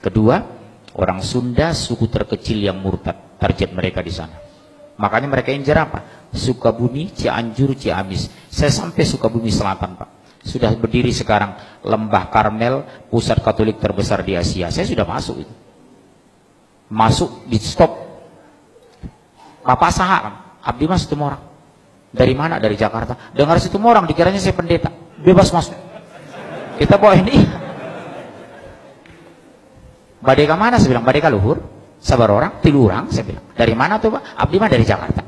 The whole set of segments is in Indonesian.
Kedua, orang Sunda suku terkecil yang murtad, target mereka di sana. Makanya mereka injar apa? Sukabumi, Cianjur, Ciamis. Saya sampai Sukabumi Selatan, Pak. Sudah berdiri sekarang Lembah Karmel, pusat Katolik terbesar di Asia. Saya sudah masuk itu. Masuk di stop. Bapak saha kan? Abdi mas itu orang. Dari mana? Dari Jakarta. Dengar situ orang, dikiranya saya pendeta. Bebas masuk. Kita bawa ini. Badeka mana? Saya bilang, badeka luhur. Sabar orang, tilu orang. Saya bilang, dari mana tuh Pak? Abdi mah dari Jakarta.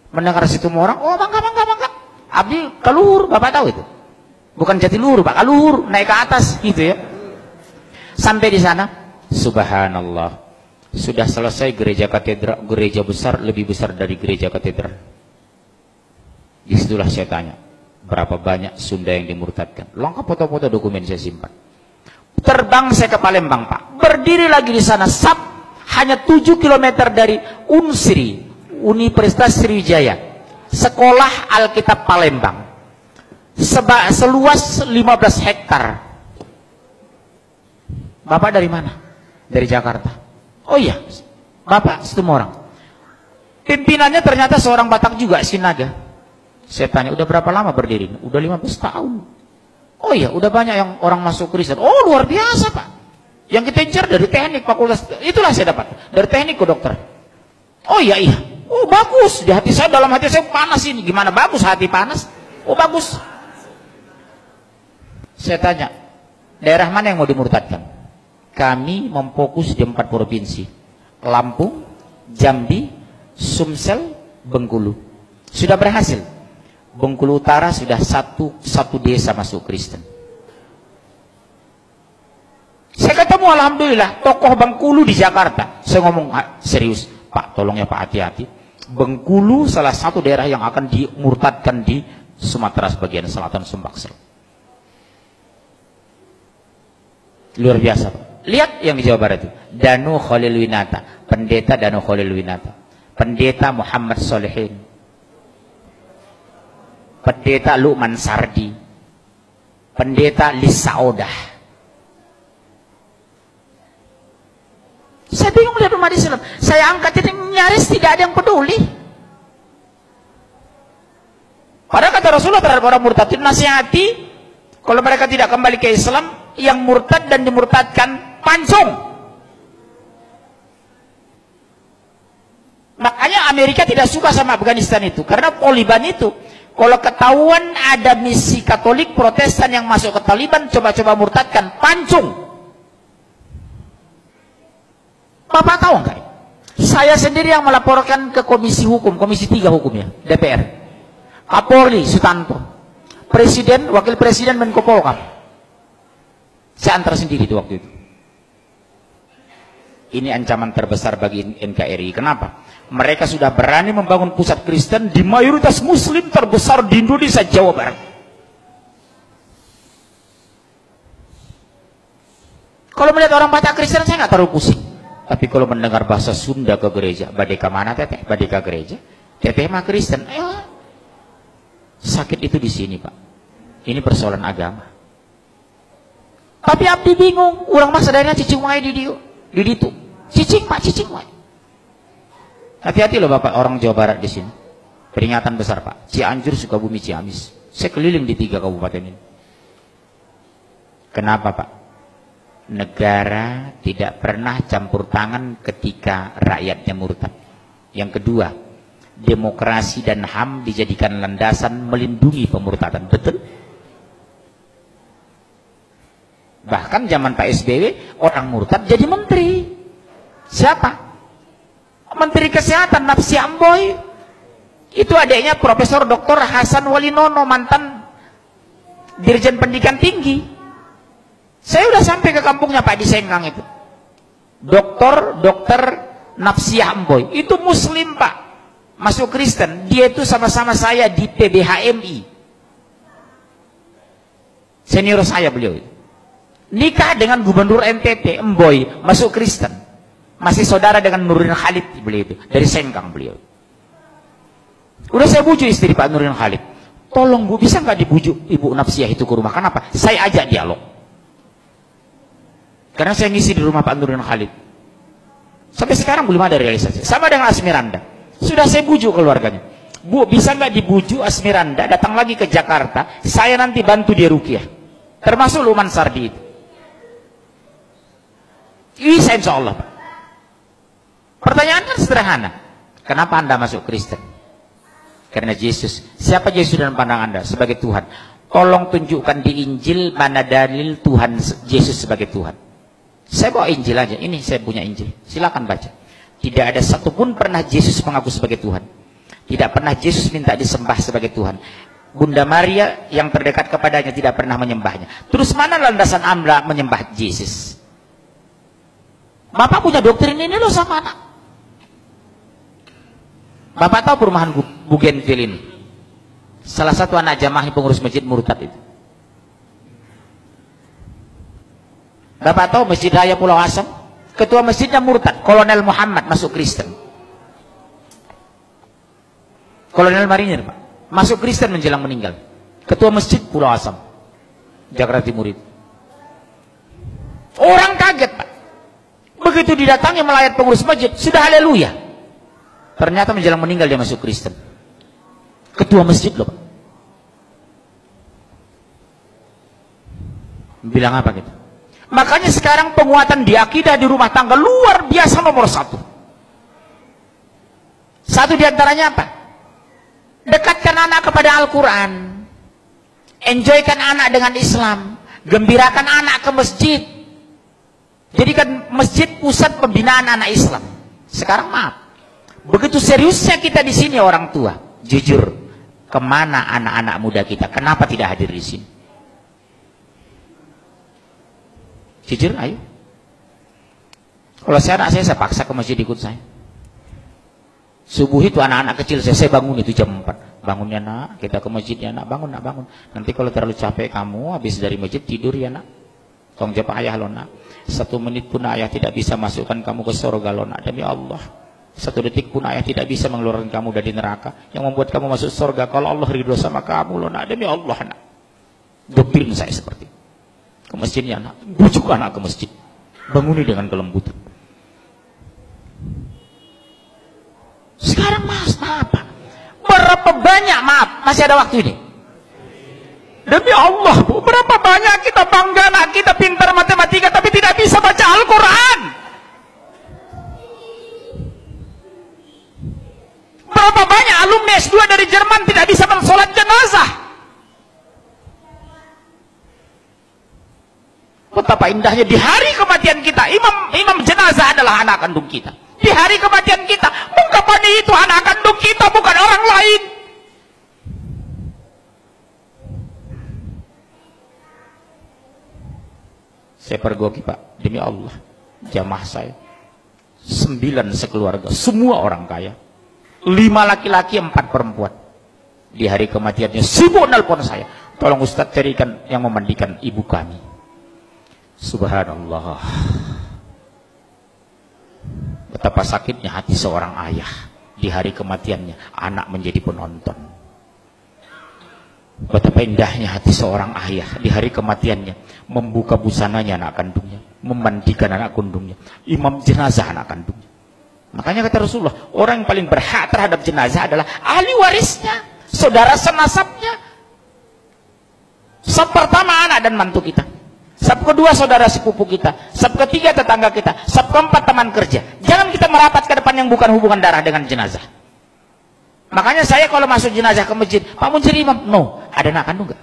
Mendengar situ orang, oh bangga. Abdi keluhur, Bapak tahu itu. Bukan Jatiluhur Pak, keluhur, naik ke atas gitu ya. Sampai di sana, subhanallah. Sudah selesai gereja katedral, gereja besar lebih besar dari gereja katedral. Disitulah saya tanya, berapa banyak Sunda yang dimurtadkan? Lengkap foto-foto dokumen saya simpan. Terbang saya ke Palembang Pak, berdiri lagi di sana, hanya 7 km dari Unsri, Universitas Sriwijaya, Sekolah Alkitab Palembang, seluas 15 hektar. Bapak dari mana? Dari Jakarta. Oh iya, Bapak Setumorang. Pimpinannya ternyata seorang Batak juga, Sinaga. Saya tanya, udah berapa lama berdiri? Udah 15 tahun. Oh iya, udah banyak yang orang masuk Kristen. Oh luar biasa Pak. Yang kita incar dari teknik fakultas, itulah saya dapat. Dari teknik ke dokter. Oh iya. Oh bagus, di hati saya, dalam hati saya panas ini. Gimana bagus hati panas? Oh bagus. Saya tanya, daerah mana yang mau dimurtadkan? Kami memfokus di 4 provinsi. Lampung, Jambi, Sumsel, Bengkulu. Sudah berhasil. Bengkulu Utara sudah satu desa masuk Kristen. Saya ketemu alhamdulillah tokoh Bengkulu di Jakarta. Saya ngomong serius, Pak tolong ya Pak hati-hati. Bengkulu salah satu daerah yang akan dimurtadkan di Sumatera sebagian selatan, Sumbaksel. Luar biasa Pak. Lihat yang di Jawa Barat itu, Danu Khalil Winata, pendeta Danu Khalil Winata, pendeta Muhammad Solehin, pendeta Luqman Sardi, pendeta Lisa Odah. Saya bingung lihat umat Islam. Saya angkat ini nyaris tidak ada yang peduli. Padahal kata Rasulullah terhadap orang murtad, nasihati, kalau mereka tidak kembali ke Islam, yang murtad dan dimurtadkan pancung. Makanya Amerika tidak suka sama Afghanistan itu, karena Taliban itu kalau ketahuan ada misi Katolik Protestan yang masuk ke Taliban, coba-coba murtadkan, pancung. Bapak tahu nggak? Saya sendiri yang melaporkan ke Komisi Hukum, Komisi 3 Hukumnya, DPR, Kapolri Sutanto, Presiden, Wakil Presiden, Menko Polhukam. Saya antar sendiri itu waktu itu. Ini ancaman terbesar bagi NKRI. Kenapa? Mereka sudah berani membangun pusat Kristen di mayoritas Muslim terbesar di Indonesia, Jawa Barat. Kalau melihat orang Batak Kristen saya nggak terlalu pusing. Tapi kalau mendengar bahasa Sunda ke gereja, badeka mana teteh? Badeka gereja. Teteh mah Kristen. Sakit itu di sini Pak. Ini persoalan agama. Tapi abdi bingung, urang mah sadarnya cicing wae di ditu. Cicing Pak, cicing wae. Hati-hati loh Bapak orang Jawa Barat di sini. Peringatan besar Pak. Cianjur, Sukabumi, Ciamis. Saya keliling di 3 kabupaten ini. Kenapa Pak? Negara tidak pernah campur tangan ketika rakyatnya murtad. Yang kedua, demokrasi dan HAM dijadikan landasan melindungi pemurtadan. Betul? Bahkan zaman Pak SBY, orang murtad jadi menteri. Siapa? Menteri Kesehatan, Napsi Amboy. Itu adiknya Profesor Dr. Hasan Walinono, mantan Dirjen Pendidikan Tinggi. Saya udah sampai ke kampungnya Pak di Sengkang itu. Dr. Napsi Amboy. Itu Muslim Pak. Masuk Kristen. Dia itu sama-sama saya di PBHMI. Senior saya beliau itu. Nikah dengan Gubernur NTT, Emboy, masuk Kristen. Masih saudara dengan Nurdin Khalid beliau itu, dari Sengkang beliau. Udah saya bujuk istri Pak Nurdin Khalid. Tolong Bu, bisa nggak dibujuk Ibu Napsiah itu ke rumah? Kenapa? Saya ajak dialog. Karena saya ngisi di rumah Pak Nurdin Khalid. Sampai sekarang belum ada realisasi. Sama dengan Asmiranda. Sudah saya bujuk keluarganya. Bu, bisa nggak dibujuk Asmiranda datang lagi ke Jakarta? Saya nanti bantu dia ruqyah. Termasuk Luman Sardi itu. Bisa insya Allah, Pak. Pertanyaan kan sederhana. Kenapa Anda masuk Kristen? Karena Yesus. Siapa Yesus dalam pandang Anda? Sebagai Tuhan. Tolong tunjukkan di Injil mana dalil Tuhan Yesus sebagai Tuhan. Saya bawa Injil aja. Ini saya punya Injil. Silakan baca. Tidak ada satupun pernah Yesus mengaku sebagai Tuhan. Tidak pernah Yesus minta disembah sebagai Tuhan. Bunda Maria yang terdekat kepadanya tidak pernah menyembahnya. Terus mana landasan Anda menyembah Yesus? Bapak punya doktrin ini loh sama anak. Bapak tahu perumahan Bougainville ini? Salah satu anak jamaah pengurus masjid murtad itu. Bapak tahu Masjid Raya Pulau Asam? Ketua masjidnya murtad, Kolonel Muhammad masuk Kristen. Kolonel Marinir, Pak. Masuk Kristen menjelang meninggal. Ketua masjid Pulau Asam, Jakarta Timur itu. Orang kaget, Pak. Begitu didatangi melayat pengurus masjid, sudah haleluya. Ternyata menjelang meninggal dia masuk Kristen. Ketua masjid loh, Pak. Bilang apa gitu? Makanya sekarang penguatan di akidah di rumah tangga luar biasa nomor satu. Satu diantaranya apa? Dekatkan anak kepada Al-Quran. Enjoykan anak dengan Islam. Gembirakan anak ke masjid. Jadikan masjid pusat pembinaan anak Islam. Sekarang maaf. Begitu seriusnya kita di sini orang tua. Jujur, kemana anak-anak muda kita? Kenapa tidak hadir di sini? Jujur, ayo. Kalau anak saya paksa ke masjid ikut saya. Subuh itu anak-anak kecil saya bangun itu jam 4. Bangun ya nak, kita ke masjid ya nak, bangun nak, bangun. Nanti kalau terlalu capek kamu, habis dari masjid tidur ya nak. Tolong jawab ayah lo nak. 1 menit pun ayah tidak bisa masukkan kamu ke surga lo nak, demi Allah. 1 detik pun ayah tidak bisa mengeluarkan kamu dari neraka. Yang membuat kamu masuk surga kalau Allah ridho sama kamu lo nak, demi Allah nak. Doktrin saya seperti itu. Ke masjidnya anak, bujuk anak ke masjid, banguni dengan kelembutan. Sekarang mas, apa? Berapa banyak, maaf, masih ada waktu ini? Demi Allah, Bu, berapa banyak kita bangga anak kita pintar matematika tapi tidak bisa baca Al-Quran? Berapa banyak alumni S2 dari Jerman tidak bisa mensolat jenazah? Betapa indahnya di hari kematian kita, imam jenazah adalah anak kandung kita. Di hari kematian kita, ungkapan itu anak kandung kita, bukan orang lain. Saya pergoki, Pak, demi Allah, jamaah saya 9 sekeluarga, semua orang kaya, 5 laki-laki 4 perempuan. Di hari kematiannya sibuk nelpon saya, tolong Ustadz carikan yang memandikan ibu kami. Subhanallah. Betapa sakitnya hati seorang ayah di hari kematiannya, anak menjadi penonton. Betapa indahnya hati seorang ayah di hari kematiannya, membuka busananya anak kandungnya, memandikan anak kandungnya, imam jenazah anak kandungnya. Makanya kata Rasulullah, orang yang paling berhak terhadap jenazah adalah ahli warisnya, saudara senasabnya. Sab pertama anak dan mantu kita. Sab kedua saudara sepupu kita, sab ketiga tetangga kita, sab keempat teman kerja. Jangan kita merapat ke depan yang bukan hubungan darah dengan jenazah. Makanya saya kalau masuk jenazah ke masjid, Pak Muncir imam, no, ada anak kandung nggak?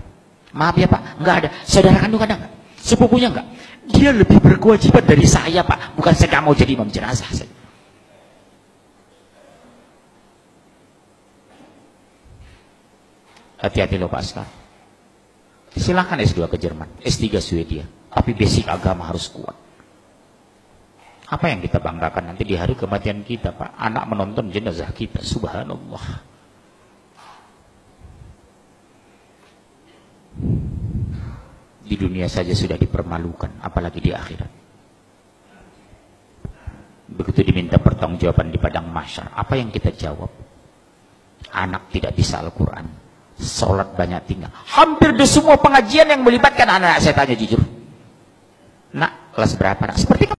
Maaf ya Pak, nggak ada. Saudara kandung ada nggak? Sepupunya nggak? Dia lebih berkewajiban dari saya Pak, bukan saya nggak mau jadi imam jenazah. Hati-hati loh Pak sekarang. Silahkan S2 ke Jerman, S3 Swedia, tapi basic agama harus kuat. Apa yang kita banggakan nanti di hari kematian kita, Pak? Anak menonton jenazah kita, subhanallah. Di dunia saja sudah dipermalukan, apalagi di akhirat. Begitu diminta pertanggungjawaban di padang mahsyar, apa yang kita jawab? Anak tidak bisa Al-Quran, sholat banyak tinggal. Hampir di semua pengajian yang melibatkan anak-anak, saya tanya jujur, nak, kelas berapa nak? Seperti